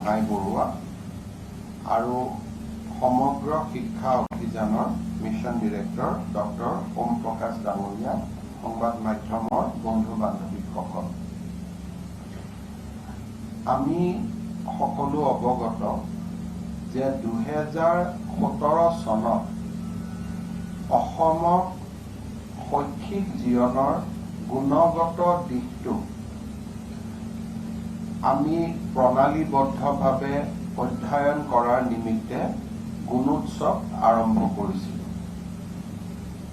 নাই বৰুৱা আৰু সমগ্ৰ শিক্ষা অভিযানৰ মিছন ডিৰেক্টৰ ডক্টৰ ওম প্ৰকাশ ডাঙৰীয়া, সংবাদ মাধ্যমৰ বন্ধু বান্ধৱীসকল, আমি সকলো অৱগত যে 2017 চনত অসমৰ শৈক্ষিক জীৱনৰ গুণগত দিশটো আমি প্ৰণালীবদ্ধভাৱে অধ্যয়ন কৰাৰ নিমিত্তে গুণোৎসৱ আৰম্ভ কৰিছিলোঁ।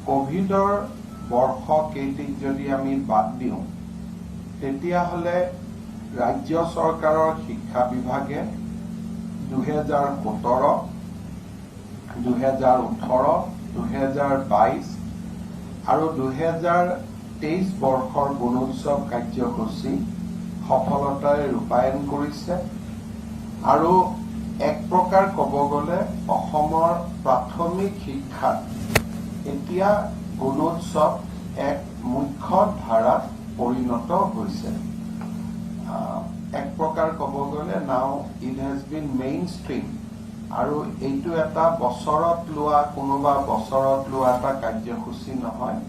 কোভিডৰ বৰ্ষ কেইটিক যদি আমি বাদ দিওঁ, তেতিয়াহ'লে ৰাজ্য চৰকাৰৰ শিক্ষা বিভাগে 2017, 2018, 2022 আৰু 2023 বৰ্ষৰ গুণোৎসৱ কাৰ্যসূচী সফলতাৰে ৰূপায়ণ কৰিছে আৰু এক প্ৰকাৰ ক'ব গ'লে অসমৰ প্ৰাথমিক শিক্ষাত এতিয়া গুণোৎসৱ এক মুখ্য ধাৰাত পৰিণত হৈছে। এক প্ৰকাৰ ক'ব গ'লে নাও it has been main stream আৰু এইটো এটা বছৰত লোৱা কোনোবা বছৰত লোৱা এটা কাৰ্যসূচী নহয়।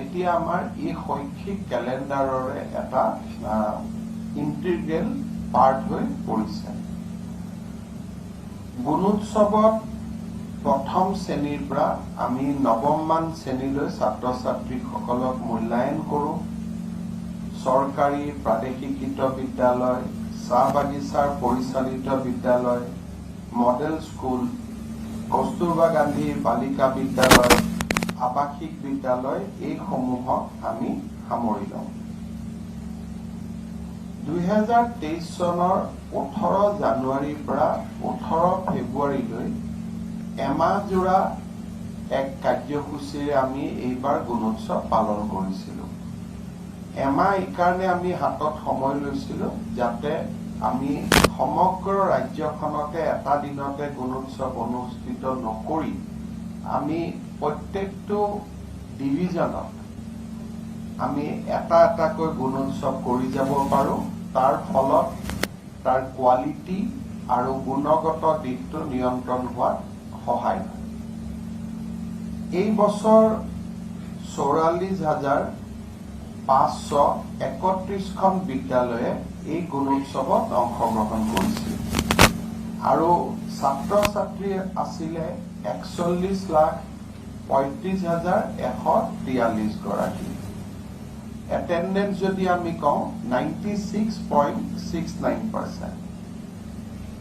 এতিয়া আমাৰ এই শৈক্ষিক কেলেণ্ডাৰৰে এটা ইণ্টিগ্ৰেল পাৰ্ট হৈ পৰিছে। গুণোৎসৱত প্ৰথম শ্ৰেণীৰ পৰা আমি নৱমমান শ্ৰেণীলৈ ছাত্ৰ ছাত্ৰীসকলক মূল্যায়ন কৰোঁ। চৰকাৰী প্ৰাদেশিকৃত বিদ্যালয়, চাহ বাগিচাৰ পৰিচালিত বিদ্যালয়, মডেল স্কুল, কস্তুৰবা গান্ধী বালিকা বিদ্যালয়, আৱাসিক বিদ্যালয় এইসমূহক আমি সামৰি লওঁ। 2023 চনৰ 18 জানুৱাৰীৰ পৰা 18 ফেব্ৰুৱাৰীলৈ এমাহজোৰা এক কাৰ্যসূচীৰে আমি এইবাৰ গুণোৎসৱ পালন কৰিছিলোঁ। এমাহ এইকাৰণে আমি হাতত সময় লৈছিলোঁ যাতে আমি সমগ্ৰ ৰাজ্যখনতে এটা দিনতে গুণোৎসৱ অনুষ্ঠিত নকৰি আমি প্ৰত্যেকটো ডিভিজনত আমি এটা এটাকৈ গুণোৎসৱ কৰি যাব পাৰোঁ। তাৰ ফলত তাৰ কোৱালিটি আৰু গুণগত দিশটো নিয়ন্ত্ৰণ হোৱাত সহায় হয়। এই বছৰ 44,531খন বিদ্যালয়ে এই গুণোৎসৱত অংশগ্ৰহণ কৰিছিল আৰু ছাত্ৰ ছাত্ৰী আছিলে 41,35,143 গৰাকী। এটেণ্ডেন্স যদি আমি কওঁ 96.69%।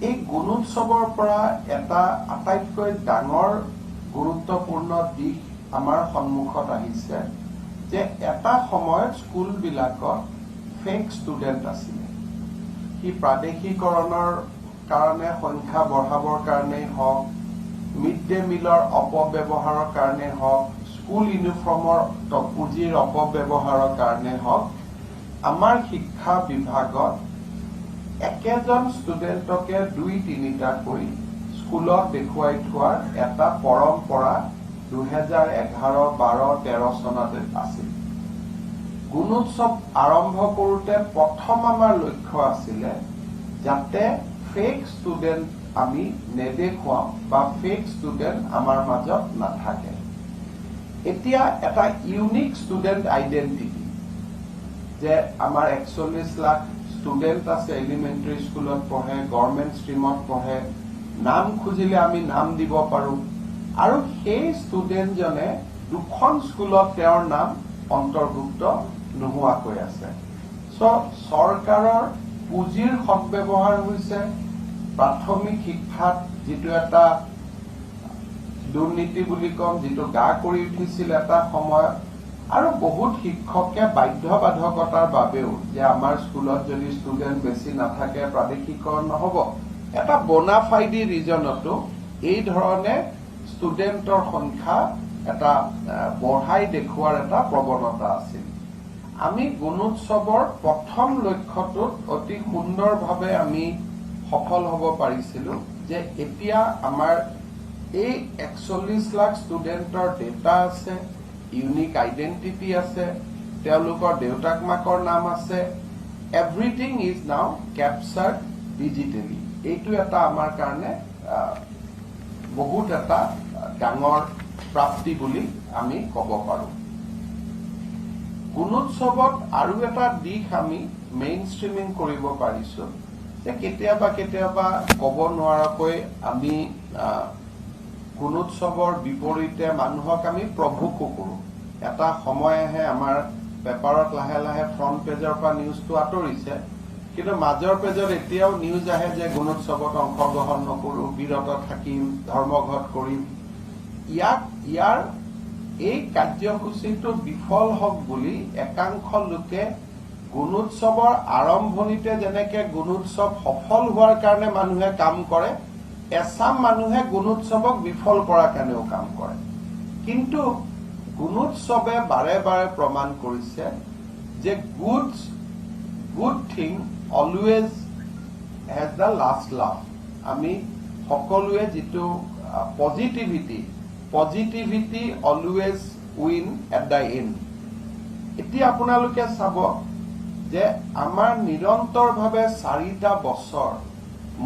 এই গুণোৎসৱৰ পৰা এটা আটাইতকৈ ডাঙৰ গুৰুত্বপূৰ্ণ দিশ আমাৰ সন্মুখত আহিছে যে এটা সময়ত স্কুলবিলাকত ফেক ষ্টুডেণ্ট আছিলে। সি প্ৰাদেশিকৰণৰ কাৰণে সংখ্যা বঢ়াবৰ কাৰণেই হওক, মিড ডে মিলৰ অপব্যৱহাৰৰ কাৰণেই হওক, স্কুল ইউনিফৰ্মৰ পুঁজিৰ অপব্যৱহাৰৰ কাৰণে হওক, আমাৰ শিক্ষা বিভাগত একেজন ষ্টুডেণ্টকে 2-3টাকৈ স্কুলত দেখুৱাই থোৱাৰ এটা পৰম্পৰা 2011, 12, 13 চনতে আছিল। গুণোৎসৱ আৰম্ভ কৰোঁতে প্ৰথম আমাৰ লক্ষ্য আছিলে যাতে ফেক ষ্টুডেণ্ট আমি নেদেখুৱাওঁ বা ফেক ষ্টুডেণ্ট আমাৰ মাজত নাথাকে। এতিয়া এটা ইউনিক ষ্টুডেণ্ট আইডেণ্টিটি যে আমাৰ 41 লাখ ষ্টুডেণ্ট আছে, এলিমেণ্টাৰী স্কুলত পঢ়ে, গভৰ্ণমেণ্ট ষ্ট্ৰীমত পঢ়ে, নাম খুজিলে আমি নাম দিব পাৰোঁ আৰু সেই ষ্টুডেণ্টজনে দুখন স্কুলত তেওঁৰ নাম অন্তৰ্ভুক্ত নোহোৱাকৈ আছে। চৰকাৰৰ পুঁজিৰ সদ্ব্যৱহাৰ হৈছে। প্ৰাথমিক শিক্ষাত যিটো এটা দুৰ্নীতি বুলি কম, যিটো গা কৰি উঠিছিল এটা সময়ত, আৰু বহুত শিক্ষকে বাধ্যবাধকতাৰ বাবেও যে আমাৰ স্কুলত যদি ষ্টুডেণ্ট বেছি নাথাকে প্ৰাদেশিকৰণ নহ'ব, এটা বোনাফাইডি ৰিজনতো এই ধৰণে ষ্টুডেণ্টৰ সংখ্যা এটা বঢ়াই দেখুওৱাৰ এটা প্ৰৱণতা আছিল। আমি গুণোৎসৱৰ প্ৰথম লক্ষ্যটোত অতি সুন্দৰভাৱে আমি সফল হ'ব পাৰিছিলোঁ যে এতিয়া আমাৰ এই 41 লাখ ষ্টুডেণ্টৰ ডেটা আছে, ইউনিক আইডেণ্টিটি আছে, তেওঁলোকৰ দেউতাক মাকৰ নাম আছে, everything is now captured digitally. এইটো এটা আমাৰ কাৰণে বহুত এটা ডাঙৰ প্ৰাপ্তি বুলি আমি ক'ব পাৰো। গুণোৎসৱত আৰু এটা দিশ আমি মেইন ষ্ট্ৰিমিং কৰিব পাৰিছো যে কেতিয়াবা কেতিয়াবা ক'ব নোৱাৰাকৈ আমি গুণোৎসৱৰ বিপৰীতে মানুহক আমি প্ৰভুকো কৰোঁ। এটা সময় আহে আমাৰ পেপাৰত লাহে লাহে ফ্ৰণ্ট পেজৰ পৰা নিউজটো আঁতৰিছে, কিন্তু মাজৰ পেজত এতিয়াও নিউজ আহে যে গুণোৎসৱত অংশগ্ৰহণ নকৰোঁ, বিৰত থাকিম, ধৰ্মঘট কৰিম। ইয়াৰ এই কাৰ্যসূচীটো বিফল হওক বুলি একাংশ লোকে গুণোৎসৱৰ আৰম্ভণিতে যেনেকে গুণোৎসৱ সফল হোৱাৰ কাৰণে মানুহে কাম কৰে, এচাম মানুহে গুণোৎসৱক বিফল কৰাৰ কাৰণেও কাম কৰে। কিন্তু গুণোৎসৱে বাৰে বাৰে প্ৰমাণ কৰিছে যে good thing always has the last laugh. আমি সকলোৱে যিটো positivity always win at the end. এতিয়া আপোনালোকে চাব যে আমাৰ নিৰন্তৰভাৱে 4টা বছৰ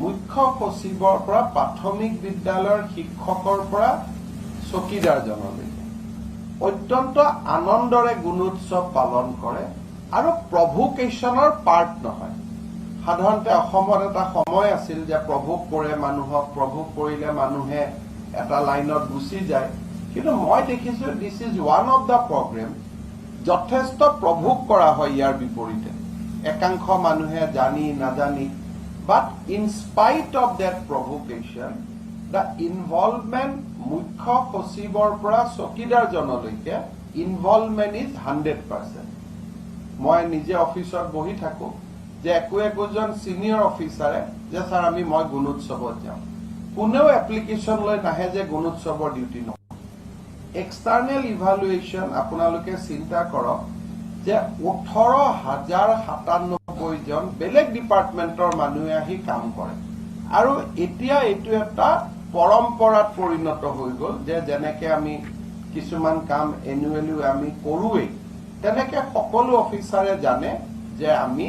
মুখ্য সচিবৰ পৰা প্ৰাথমিক বিদ্যালয়ৰ শিক্ষকৰ পৰা চকীদাৰজনলৈকে অত্যন্ত আনন্দৰে গুণোৎসৱ পালন কৰে আৰু প্ৰভোকেশ্যনৰ পাৰ্ট নহয়। সাধাৰণতে অসমত এটা সময় আছিল যে প্ৰভোগ কৰে মানুহক, প্ৰভোগ কৰিলে মানুহে এটা লাইনত গুচি যায়, কিন্তু মই দেখিছো this is one of the program যথেষ্ট প্ৰভোগ কৰা হয় ইয়াৰ বিপৰীতে, একাংশ মানুহে জানি নাজানি। But in spite of that provocation the involvement মুখ্য সচিবৰ পৰা চকীদাৰজনলৈকে ইনভলভমেণ্ট ইজ 100%। মই নিজে অফিচত বহি থাকো যে একোজন চিনিয়ৰ অফিচাৰে যে ছাৰ মই গুণোৎসৱত যাওঁ, কোনেও এপ্লিকেশ্যন লৈ নাহে যে গুণোৎসৱৰ ডিউটি নহয়। এক্সটাৰ্নেল ইভালুৱেশ্যন আপোনালোকে চিন্তা কৰক যে 18,097 জন বেলেগ ডিপাৰ্টমেণ্টৰ মানুহে আহি কাম কৰে, আৰু এতিয়া এইটো এটা পৰম্পৰাত পৰিণত হৈ গ'ল যে যেনেকে আমি কিছুমান কাম এনুৱেলি আমি কৰোৱেই, তেনেকে সকলো অফিচাৰে জানে যে আমি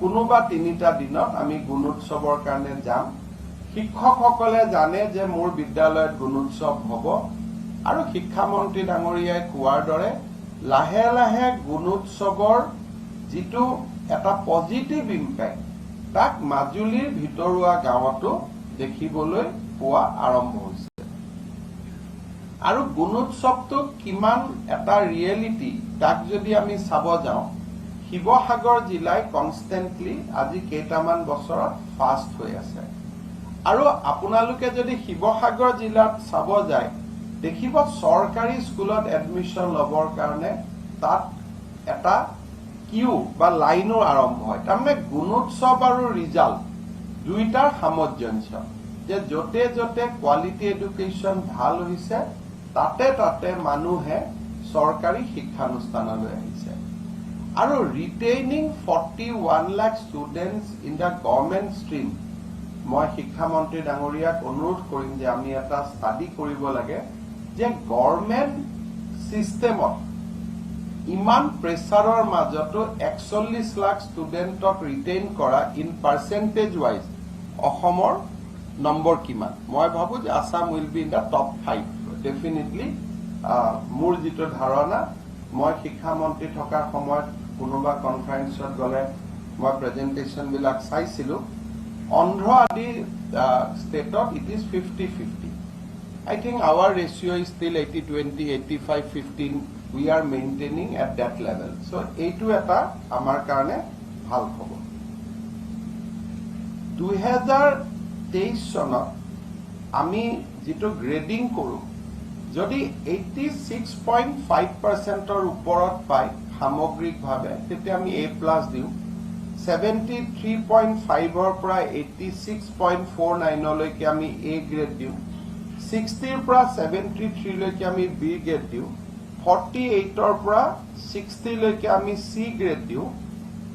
কোনোবা 3টা দিনত আমি গুণোৎসৱৰ কাৰণে যাম। শিক্ষকসকলে জানে যে মোৰ বিদ্যালয়ত গুণোৎসৱ হ'ব, আৰু শিক্ষামন্ত্ৰী ডাঙৰীয়াই কোৱাৰ দৰে লাহে লাহে গুণোৎসৱৰ যিটো এটা পজিটিভ ইম্পেক্ট তাক মাজুলীৰ ভিতৰুৱা গাঁৱতো দেখিবলৈ পোৱা আৰম্ভ হৈছে। আৰু গুণোৎসৱটো কিমান এটা ৰিয়েলিটি তাক যদি আমি চাব যাওঁ, শিৱসাগৰ জিলাই কনষ্টেণ্টলি আজি কেইটামান বছৰত ফাষ্ট হৈ আছে। আৰু আপোনালোকে যদি শিৱসাগৰ জিলাত চাব যায়, দেখিব চৰকাৰী স্কুলত এডমিশ্যন ল'বৰ কাৰণে তাত এটা কিউ বা লাইনো আৰম্ভ হয়। তাৰমানে গুণোৎসৱ আৰু ৰিজাল্ট দুইটাৰ সামঞ্জস্য, যে য'তে য'তে কোৱালিটি এডুকেশ্যন ভাল হৈছে তাতে তাতে মানুহে চৰকাৰী শিক্ষানুষ্ঠানলৈ আহিছে। আৰু retaining 41 lakh students in the government stream, মই শিক্ষামন্ত্ৰী ডাঙৰীয়াক অনুৰোধ কৰিম যে আমি এটা ষ্টাডি কৰিব লাগে যে গভৰ্ণমেণ্ট ছিষ্টেমত ইমান প্ৰেছাৰৰ মাজতো 41 লাখ ষ্টুডেণ্টক ৰিটেইন কৰা ইন পাৰ্চেণ্টেজ ৱাইজ অসমৰ নম্বৰ কিমান। মই ভাবো যে Assam will be in the top 5 definitely. মোৰ যিটো ধাৰণা, মই শিক্ষামন্ত্ৰী থকাৰ সময়ত কোনোবা কনফাৰেন্সত গ'লে মই প্ৰেজেণ্টেশ্যনবিলাক চাইছিলোঁ, অন্ধ্ৰ আদি ষ্টেটত it is 50-50. I think our ratio is still 80-20, 85-15. We are maintaining at that level. So, এইটো এটা আমাৰ কাৰণে ভাল খবৰ। 2023 চনত আমি যিটো গ্ৰেডিং কৰোঁ, যদি 86.5%ৰ ওপৰত পায় সামগ্ৰিকভাৱে, তেতিয়া আমি A+ দিওঁ। 73.5ৰ পৰা 86.49লৈকে আমি A গ্ৰেড দিওঁ। 60ৰ পৰা 73লৈকে আমি B গ্ৰেড দিওঁ। 48ৰ পৰা 60লৈকে আমি C গ্ৰেড দিওঁ,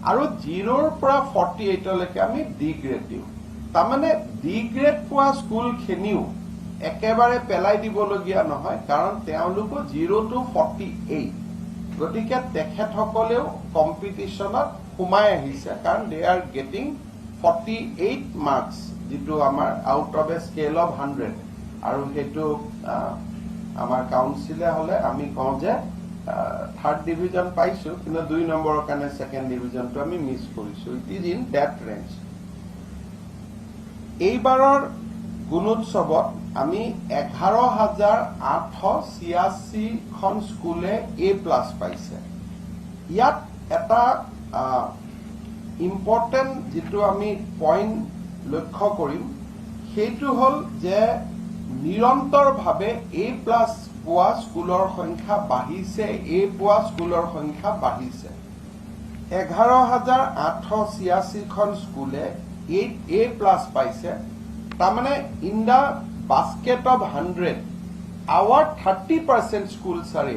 আৰু 0ৰ পৰা 48লৈকে আমি D গ্ৰেড দিওঁ। তাৰমানে D গ্ৰেড পোৱা স্কুলখিনিও একেবাৰে পেলাই দিবলগীয়া নহয়, কাৰণ তেওঁলোকো 0 to 48, গতিকে তেখেতসকলেও কম্পিটিশ্যনত সোমাই আহিছে, কাৰণ দে আৰ গেটিং 48 মাৰ্কছ যেটো আমাৰ out of A scale of 100 আৰু হেতু আমাৰ কাউন্সিলে হলে আমি কওঁ যে থাৰ্ড ডিভিজন পাইছো কিন্তু 2 নম্বৰৰ কাৰণে সেকেন্ড ডিভিজনটো আমি মিস কৰিছো it is in that range এইবাৰৰ গুণোৎসৱত আমি 11,886 খন স্কুলে A+ পাইছে ইয়াত এটা ইম্পৰ্টেন্ট যেটো আমি পইণ্ট লক্ষ্য কৰিম সেইটো হল যে নিৰন্তৰভাৱে A+ পোৱা স্কুলৰ সংখ্যা বাঢ়িছে A পোৱা স্কুলৰ সংখ্যা বাঢ়িছে 11,886 খন স্কুলে A+ পাইছে তাৰমানে in the basket of 100 our 30% schools are A+,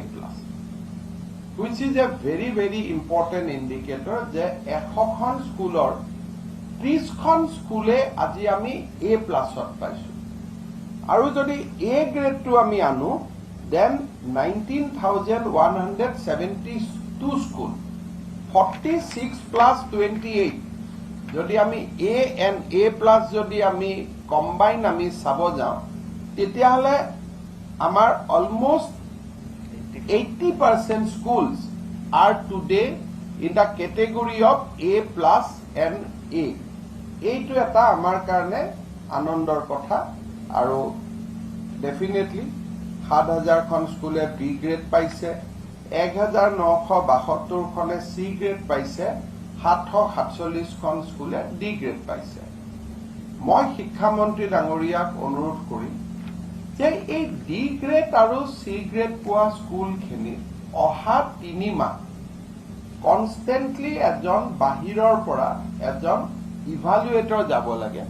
which is a very very important indicator যে 100 খন স্কুলৰ 30 খন স্কুলে আজি আমি A+ পাইছো আৰু যদি A গ্ৰেডটো আমি আনো then 19,172 স্কুল 46 plus 28 যদি আমি A and A+ যদি আমি কম্বাইন আমি চাব যাওঁ তেতিয়াহলে আমাৰ almost 80% schools are today in the category of A+ and A এইটো এটা আমাৰ কাৰণে আনন্দৰ কথা আৰু ডেফিনেটলি 7,000 খন স্কুলে B গ্ৰেড পাইছে 1,972 খনে C গ্ৰেড পাইছে 747 খন স্কুলে D গ্ৰেড পাইছে মই শিক্ষামন্ত্ৰী ডাঙৰীয়াক অনুৰোধ কৰিম যে এই D গ্ৰেড আৰু C গ্ৰেড পোৱা স্কুলখিনি অহা 3 মাহ কনষ্টেন্টলি এজন বাহিৰৰ পৰা এজন ইভালুৱেটৰ যাব লাগে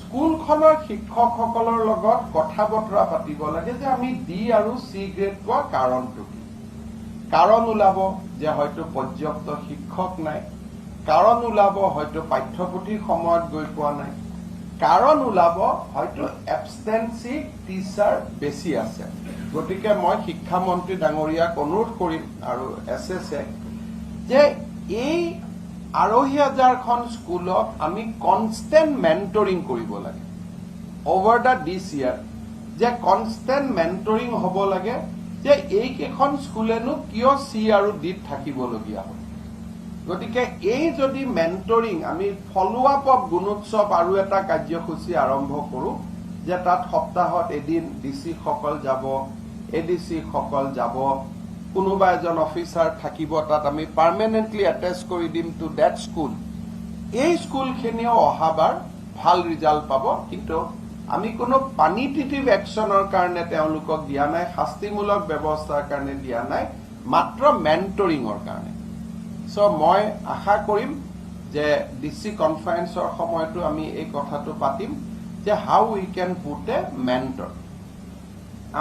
স্কুলখনৰ শিক্ষকসকলৰ লগত কথা বতৰা পাতিব লাগে যে আমি D আৰু C গ্ৰেড পোৱা কাৰণটো কি কাৰণ ওলাব যে হয়তো পৰ্যাপ্ত শিক্ষক নাই কাৰণ ওলাব হয়তো পাঠ্যপুথি সময়ত গৈ পোৱা নাই কাৰণ ওলাব হয়তো এবসেন্সি টিচাৰ বেছি আছে গতিকে মই শিক্ষামন্ত্ৰী ডাঙৰীয়াক অনুৰোধ কৰিম আৰু এছএছএ যে এই 6,000 খন স্কুলক আমি কনষ্টেন্ট মেন্টৰিং কৰিব লাগে ওভাৰ দা দিস ইয়াৰ যে কনষ্টেন্ট মেন্টৰিং হ'ব লাগে যে এই কেইখন স্কুলেনো কিয় C আৰু D থাকিবলগীয়া হয় গতিকে এই যদি মেন্টৰিং আমি ফলো আপ অফ গুণোৎসৱ আৰু এটা কাৰ্যসূচী আৰম্ভ কৰো যে তাত সপ্তাহত এদিন ডিসি সকল যাব এডিসি সকল যাব কোনোবা এজন অফিচাৰ থাকিব তাত আমি পাৰ্মানেন্টলি অ্যাটাচ কৰি দিম টু দ্যাট স্কুল এই স্কুলখিনিও অহাবাৰ ভাল ৰিজাল্ট পাব কিন্তু আমি কোনো পানিটিটিভ একশনৰ কাৰণে তেওঁলোকক দিয়া নাই শাস্তিমূলক ব্যৱস্থাৰ কাৰণে দিয়া নাই মাত্ৰ মেন্টৰিঙৰ কাৰণে সো মই আশা কৰিম যে ডিসি কনফাৰেন্সৰ সময়টো আমি এই কথাটো পাতিম যে হাউ উই ক্যান পুট এ মেন্টৰ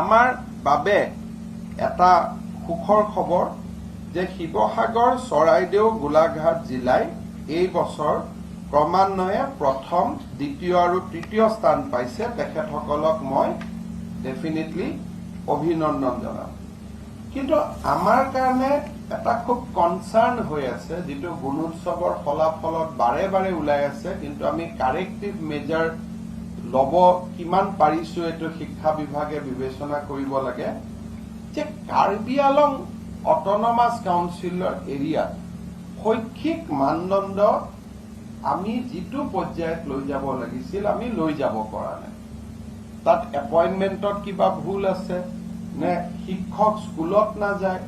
আমাৰ বাবে এটা সুখৰ খবৰ যে শিৱসাগৰ চৰাইদেউ গোলাঘাট জিলাই এই বছৰ ক্ৰমান্বয়ে প্ৰথম দ্বিতীয় আৰু তৃতীয় স্থান পাইছে তেখেতসকলক মই ডেফিনেটলি অভিনন্দন জনাম কিন্তু আমাৰ কাৰণে এটা খুব কনসাৰ্ন হৈ আছে যেটো গুণোৎসৱৰ ফলাফলত বাৰে বাৰে ওলাই আছে কিন্তু আমি কাৰেক্টিভ মেজাৰ লব কিমান পাৰিছো এটো শিক্ষা বিভাগে বিবেচনা কৰিব লাগে যে কাৰ্বি আলং অটোনমাস কাউন্সিলৰ এৰিয়াত শৈক্ষিক মানদণ্ড আমি যেটো পৰ্যায়ত লৈ যাব লাগিছিল আমি লৈ যাব পৰা নাই তাত এপইন্টমেন্টত কিবা ভুল আছে নে শিক্ষক স্কুলত না যায়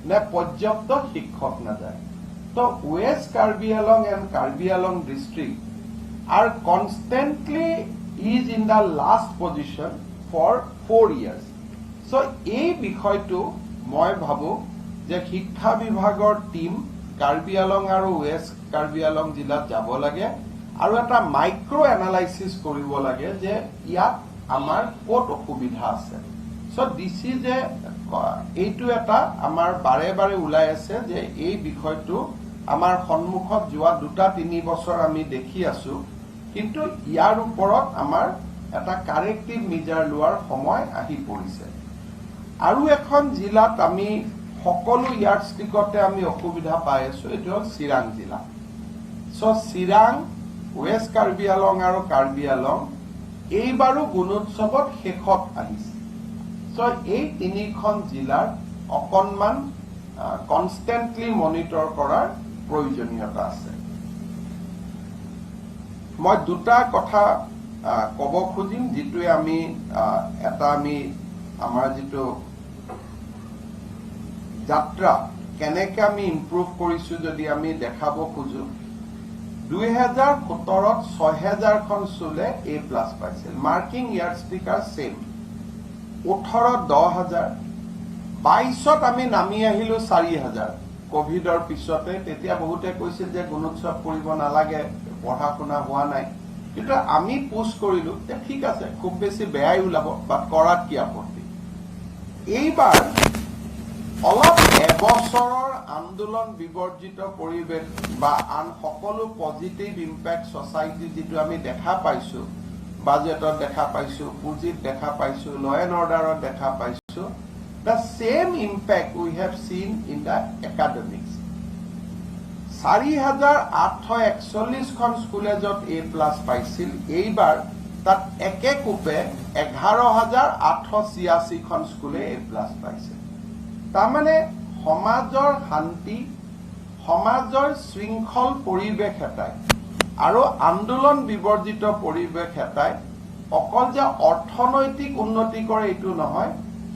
নে পৰ্যাপ্ত শিক্ষক না যায় তো West Karbi Along and Karbi Along district are constantly is in the last position for 4 years. So এই বিষয়টো মই ভাবো যে শিক্ষা বিভাগৰ টিম কাৰ্বি আলং আৰু ওয়েস্ট কাৰ্বি আলং জিলাত যাব লাগে আৰু এটা মাইক্ৰো এনালাইসিস কৰিব লাগে যে ইয়াত আমাৰ ক'ত অসুবিধা আছে সো দিস ইজ এ এইটো এটা আমাৰ বাৰে বাৰে ওলাই আছে যে এই বিষয়টো আমাৰ সন্মুখত যোৱা 2-3 বছৰ আমি দেখি আছো কিন্তু ইয়াৰ ওপৰত আমাৰ এটা কাৰেক্টিভ মেজাৰ লোৱাৰ সময় আহি পৰিছে আৰু এখন জিলাত আমি সকলো ইয়াৰ্ডষ্টিকতে আমি অসুবিধা পাই আছো এটো চিৰাং জিলা সো চিৰাং ৱেষ্ট কাৰ্বি আলং আৰু কাৰ্বি আলং এইবাৰো গুণোৎসৱত শেষত আহিছে। এই তিনিখন জিলাৰ অকণমান কনষ্টেণ্টলি মনিটৰ কৰাৰ প্ৰয়োজনীয়তা আছে। মই দুটা কথা ক'ব খুজিম, যিটোৱে আমি আমাৰ যিটো যাত্ৰা কেনেকৈ আমি ইম্প্ৰুভ কৰিছোঁ যদি আমি দেখাব খোজো, 2017ত 6000খন স্কুলে A+ পাইছিল। Marking ইয়াৰ্ডষ্টিকাৰ same. 18ত 10000, 22ত আমি নামি আহিলো 4000 কোভিডৰ পিছতে। তেতিয়া বহুতে কৈছিল যে গুণোৎসৱ কৰিব নালাগে, পঢ়া শুনা হোৱা নাই, কিন্তু আমি পুছ কৰিলো যে ঠিক আছে, খুব বেছি বেয়াই ওলাব, বাট কৰাত কি আপত্তি। এইবাৰ অলপ এবছৰৰ আন্দোলন বিবৰ্জিত পৰিৱেশ বা আন সকলো পজিটিভ ইম্পেক্ট ছচাইটি যিটো আমি দেখা পাইছো, বাজেটত দেখা পাইছো, পুঁজিত দেখা পাইছো, ল এণ্ড অৰ্ডাৰত দেখা পাইছো, the same impact we have seen in the academics. 4841খন স্কুলে য'ত A+ পাইছিল, এইবাৰ তাত একেকোপে 11886খন স্কুলে A+ পাইছে। তাৰমানে সমাজৰ শান্তি, সমাজৰ শৃংখল পৰিৱেশ এটাই আৰু আন্দোলন বিবৰ্জিত পৰিৱেশ এটাই অকল যে অৰ্থনৈতিক উন্নতি কৰে এইটো নহয়,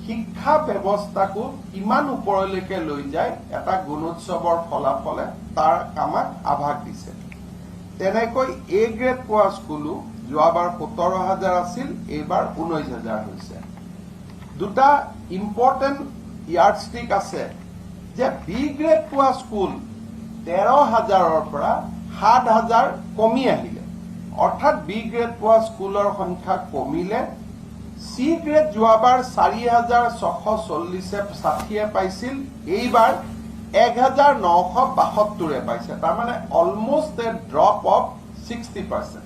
শিক্ষা ব্যৱস্থাকো ইমান ওপৰলৈকে লৈ যায় এটা গুণোৎসৱৰ ফলাফলে তাৰ আমাক আভাস দিছে। তেনেকৈ A গ্ৰেড পোৱা স্কুলো যোৱাবাৰ 17000 আছিল, এইবাৰ 19000 হৈছে। দুটা ইম্পৰ্টেণ্ট ইয়াৰ্ডষ্টিক আছে যে B গ্ৰেড পোৱা স্কুল 13000ৰ পৰা 7000 কমি আহিলে, অৰ্থাৎ B গ্ৰেড পোৱা স্কুলৰ সংখ্যা কমিলে। C গ্ৰেড যোৱাবাৰ 4640 পাইছিল, এইবাৰ 1972 পাইছে। তাৰমানে অলমষ্ট এ ড্ৰপ অফ 60%।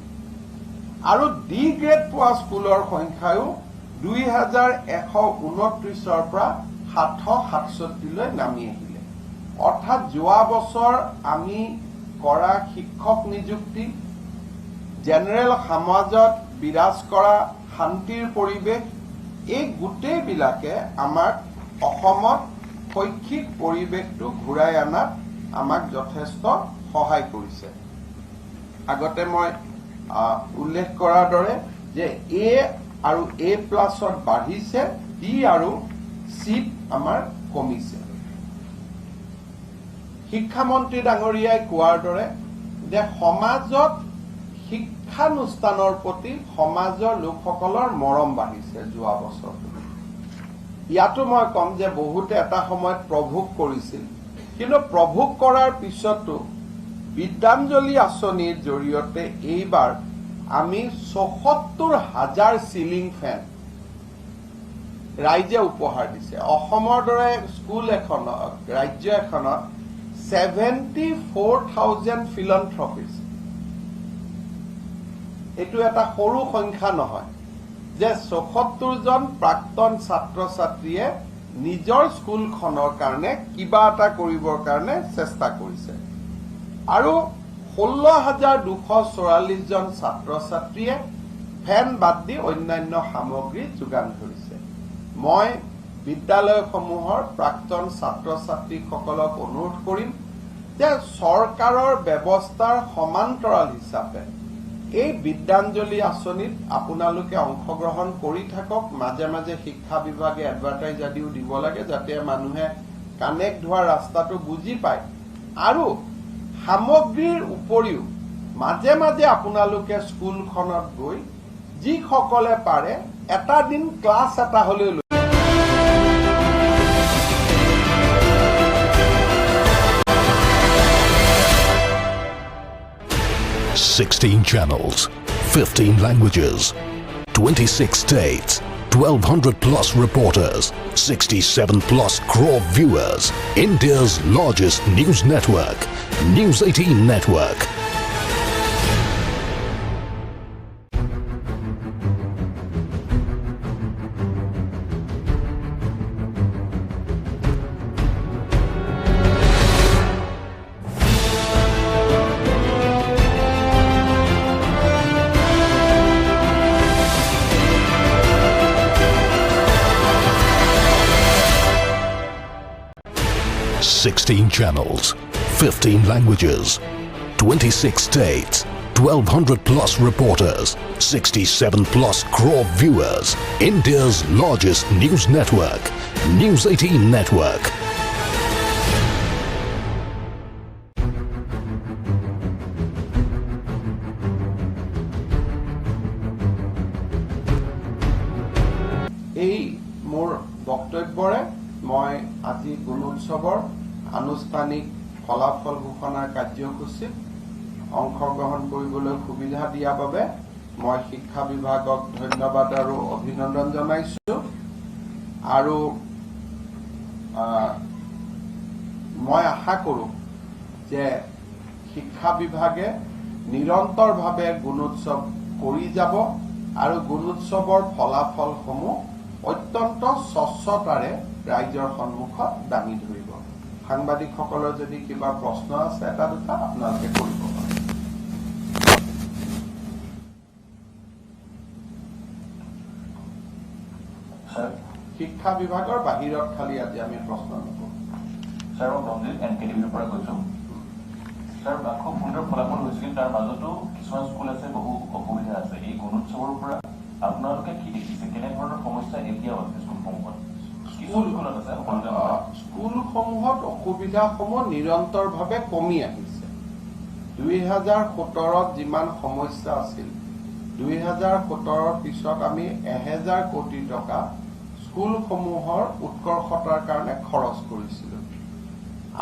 আৰু D গ্ৰেড পোৱা স্কুলৰ সংখ্যাও 2129ৰ পৰা 767লৈ নামি আহিলে। অৰ্থাৎ যোৱা বছৰ আমি কৰা শিক্ষক নিযুক্তি, জেনেৰেল সমাজত বিৰাজ কৰা শান্তিৰ পৰিৱেশ, এই গোটেইবিলাকে আমাক অসমত শৈক্ষিক পৰিৱেশটো ঘূৰাই অনাত আমাক যথেষ্ট সহায় কৰিছে। আগতে মই উল্লেখ কৰাৰ দৰে যে A আৰু A+ত বাঢ়িছে, D আৰু Cত আমাৰ কমিছে। শিক্ষামন্ত্ৰী ডাঙৰীয়াই কোৱাৰ দৰে যে সমাজত শিক্ষানুষ্ঠানৰ প্ৰতি সমাজৰ লোকসকলৰ মৰম বাঢ়িছে যোৱা বছৰ। ইয়াতো মই কম যে বহুতে এটা সময়ত প্ৰভোগ কৰিছিল, কিন্তু প্ৰভোগ কৰাৰ পিছতো বিদ্যাঞ্জলি আঁচনিৰ জৰিয়তে এইবাৰ আমি ৭৪,০০০ চিলিং ফেন ৰাইজে উপহাৰ দিছে। অসমৰ দৰে স্কুল এখনত, ৰাজ্য এখনত 74,000 ফিলন্থ্ৰপিষ্ট, এইটো এটা সৰু সংখ্যা নহয় যে ৭৪জন প্ৰাক্তন ছাত্ৰ ছাত্ৰীয়ে নিজৰ স্কুলখনৰ কাৰণে কিবা এটা কৰিবৰ কাৰণে চেষ্টা কৰিছে। আৰু 16,244জন ছাত্ৰ ছাত্ৰীয়ে ফেন বাদ দি অন্যান্য সামগ্ৰী যোগান ধৰিছে। মই বিদ্যালয়সমূহৰ প্ৰাক্তন ছাত্ৰ ছাত্ৰীসকলক অনুৰোধ কৰিম যে চৰকাৰৰ ব্যৱস্থাৰ সমান্তৰাল হিচাপে এই বিদ্যাঞ্জলি আঁচনিত আপোনালোকে অংশগ্ৰহণ কৰি থাকক। মাজে মাজে শিক্ষা বিভাগে এডভাৰটাইজ আদিও দিব লাগে, যাতে মানুহে কানেক্ট হোৱা ৰাস্তাটো বুজি পায়। আৰু সামগ্ৰীৰ উপৰিও মাজে মাজে আপোনালোকে স্কুলখনত গৈ যিসকলে পাৰে এটা দিন ক্লাছ এটা হলেও 16 channels, 15 languages, 26 states, 1,200 plus reporters, 67 plus crore viewers. India's largest news network, News 18 Network. 16 channels, 15 languages, 26 states, 1,200 plus reporters, 67 plus crore viewers. India's largest news network, News 18 Network. এই মোৰ বক্তব্যৰে মই আজি গুণোৎসৱৰ আনুষ্ঠানিক ফলাফল ঘোষণাৰ কাৰ্যসূচীত অংশগ্ৰহণ কৰিবলৈ সুবিধা দিয়াৰ বাবে মই শিক্ষা বিভাগক ধন্যবাদ আৰু অভিনন্দন জনাইছো আৰু মই আশা কৰোঁ যে শিক্ষা বিভাগে নিৰন্তৰভাৱে গুণোৎসৱ কৰি যাব আৰু গুণোৎসৱৰ ফলাফলসমূহ অত্যন্ত স্বচ্ছতাৰে ৰাইজৰ সন্মুখত দাঙি ধৰিব। সাংবাদিকসকলৰ যদি কিবা প্ৰশ্ন আছে এটা দুটা আপোনালোকে কৰিব পাৰে। শিক্ষা বিভাগৰ বাহিৰত খালি আজি আমি প্ৰশ্ন নকৰোঁ। স্যাৰ মই ৰঞ্জিত NKTVৰ পৰা কৈছোঁ। স্যাৰ খুব সুন্দৰ ফলাফল হৈছে, কিন্তু তাৰ মাজতো কিছুমান স্কুল আছে, বহু অসুবিধা আছে। এই গুণোৎসৱৰ পৰা আপোনালোকে কি দেখিছে, কেনেধৰণৰ সমস্যা এতিয়াও আছে স্কুলসমূহত? স্কুলসমূহত অসুবিধাসমূহ নিৰন্তৰভাৱে কমি আহিছে। 2017ত যিমান সমস্যা আছিল, 2017ৰ পিছত আমি 1000 কোটি টকা স্কুলসমূহৰ উৎকৰ্ষতাৰ কাৰণে খৰচ কৰিছিলোঁ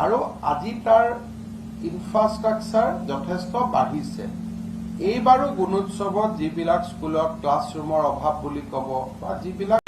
আৰু আজি তাৰ ইনফ্ৰাষ্ট্ৰাকচাৰ যথেষ্ট বাঢ়িছে। এইবাৰো গুণোৎসৱত যিবিলাক স্কুলত ক্লাছৰুমৰ অভাৱ বুলি ক'ব বা যিবিলাক